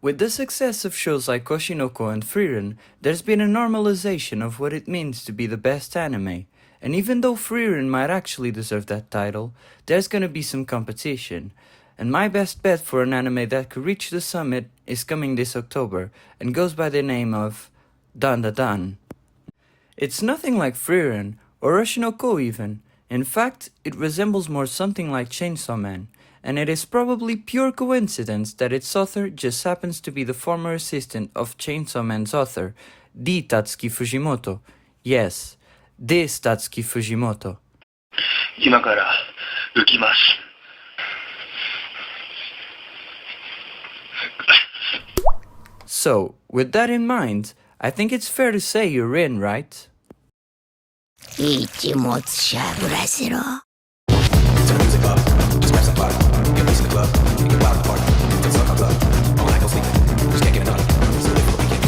With the success of shows like Koshinoko and Frieren, there's been a normalization of what it means to be the best anime. And even though Frieren might actually deserve that title, there's gonna be some competition. And my best bet for an anime that could reach the summit is coming this October, and goes by the name of Dandadan. It's nothing like Frieren, or Oshinoko even. In fact, it resembles more something like Chainsaw Man, and it is probably pure coincidence that its author just happens to be the former assistant of Chainsaw Man's author, the Tatsuki Fujimoto. Yes, this Tatsuki Fujimoto. 今から浮きます。So, with that in mind, I think it's fair to say you're in, right? 一物しゃぶらせろ。 Turn the music up, just grab some body. Get loose in the club, you can wild the party. Till the sun comes up, all night no sleeping, just can't get enough. So live for the weekend.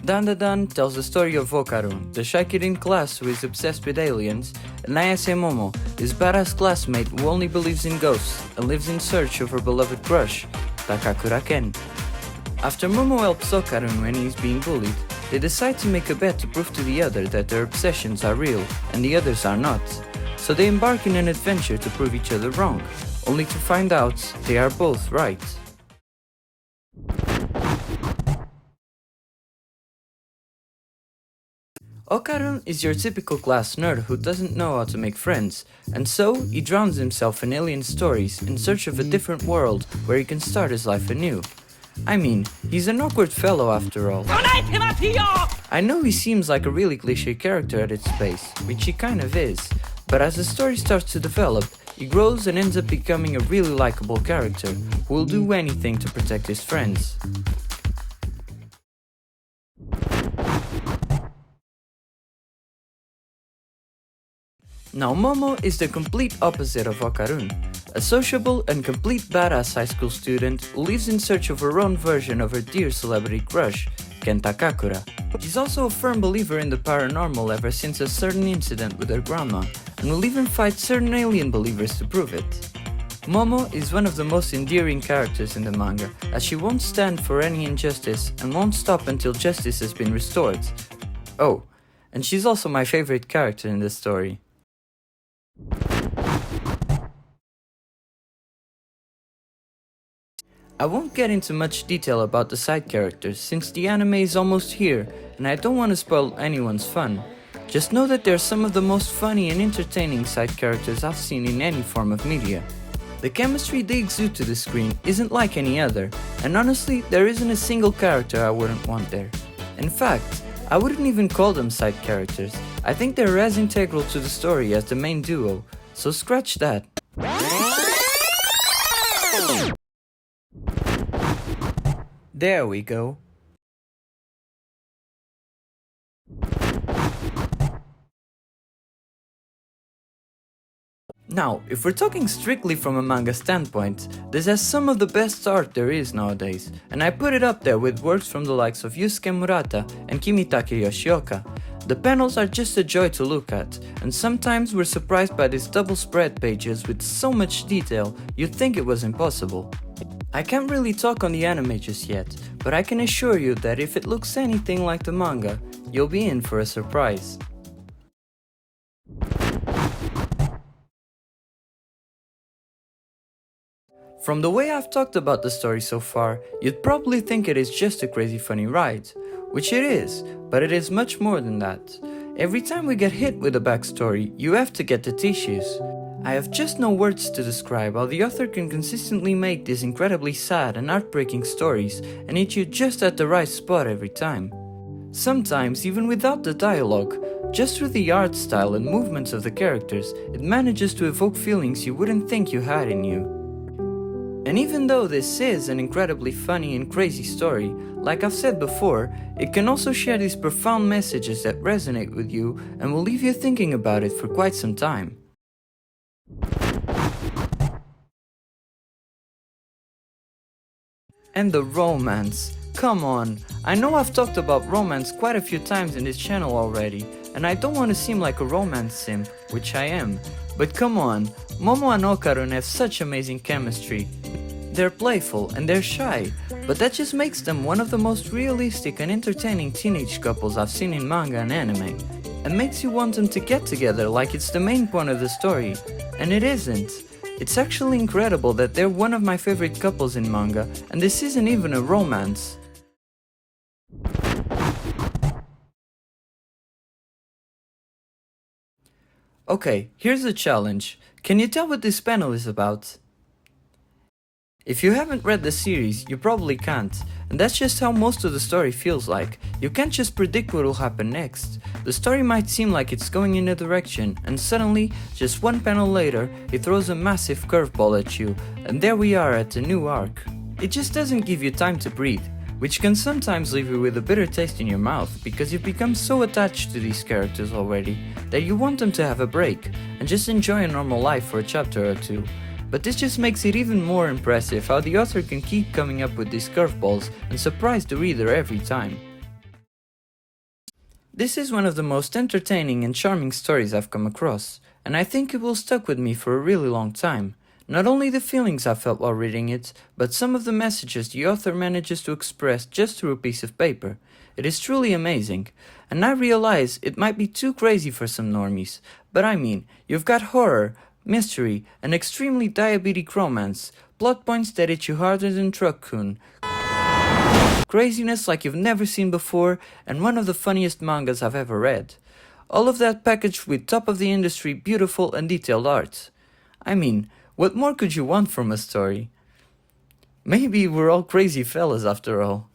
Dandadan tells the story of Okarun, the shy kid in class who is obsessed with aliens, and Ayase Momo, his badass classmate who only believes in ghosts and lives in search of her beloved crush, Takakura Ken. After Momo helps Okarun when he is being bullied, they decide to make a bet to prove to the other that their obsessions are real and the others are not. So they embark in an adventure to prove each other wrong, only to find out they are both right. Okarun is your typical class nerd who doesn't know how to make friends, and so he drowns himself in alien stories in search of a different world where he can start his life anew. I mean, he's an awkward fellow after all. I know he seems like a really cliché character at its base, which he kind of is, but as the story starts to develop, he grows and ends up becoming a really likable character who will do anything to protect his friends. Now Momo is the complete opposite of Okarun, a sociable and complete badass high school student who lives in search of her own version of her dear celebrity crush, Ken Takakura. She's also a firm believer in the paranormal ever since a certain incident with her grandma, and will even fight certain alien believers to prove it. Momo is one of the most endearing characters in the manga, as she won't stand for any injustice and won't stop until justice has been restored. Oh, and she's also my favorite character in the story. I won't get into much detail about the side characters since the anime is almost here and I don't want to spoil anyone's fun. Just know that they're some of the most funny and entertaining side characters I've seen in any form of media. The chemistry they exude to the screen isn't like any other, and honestly there isn't a single character I wouldn't want there. In fact, I wouldn't even call them side characters. I think they're as integral to the story as the main duo, so scratch that. There we go. Now, if we're talking strictly from a manga standpoint, this has some of the best art there is nowadays, and I put it up there with works from the likes of Yusuke Murata and Kimitake Yoshioka. The panels are just a joy to look at, and sometimes we're surprised by these double spread pages with so much detail you'd think it was impossible. I can't really talk on the anime just yet, but I can assure you that if it looks anything like the manga, you'll be in for a surprise. From the way I've talked about the story so far, you'd probably think it is just a crazy funny ride, which it is, but it is much more than that. Every time we get hit with a backstory, you have to get the tissues. I have just no words to describe how the author can consistently make these incredibly sad and heartbreaking stories and hit you just at the right spot every time. Sometimes even without the dialogue, just through the art style and movements of the characters, it manages to evoke feelings you wouldn't think you had in you. And even though this is an incredibly funny and crazy story, like I've said before, it can also share these profound messages that resonate with you and will leave you thinking about it for quite some time. And the romance. Come on, I know I've talked about romance quite a few times in this channel already, and I don't want to seem like a romance simp, which I am, but come on, Momo and Okarun have such amazing chemistry. They're playful and they're shy, but that just makes them one of the most realistic and entertaining teenage couples I've seen in manga and anime, and makes you want them to get together like it's the main point of the story, and it isn't. It's actually incredible that they're one of my favorite couples in manga, and this isn't even a romance. Okay, here's a challenge. Can you tell what this panel is about? If you haven't read the series, you probably can't, and that's just how most of the story feels like. You can't just predict what will happen next. The story might seem like it's going in a direction, and suddenly, just one panel later, it throws a massive curveball at you, and there we are at a new arc. It just doesn't give you time to breathe, which can sometimes leave you with a bitter taste in your mouth because you've become so attached to these characters already that you want them to have a break and just enjoy a normal life for a chapter or two. But this just makes it even more impressive how the author can keep coming up with these curveballs and surprise the reader every time. This is one of the most entertaining and charming stories I've come across, and I think it will stick with me for a really long time. Not only the feelings I felt while reading it, but some of the messages the author manages to express just through a piece of paper. It is truly amazing, and I realize it might be too crazy for some normies, but I mean, you've got horror, mystery, and extremely diabetic romance, plot points that hit you harder than Truck-kun, craziness like you've never seen before, and one of the funniest mangas I've ever read. All of that packaged with top of the industry beautiful and detailed art. I mean, what more could you want from a story? Maybe we're all crazy fellas after all.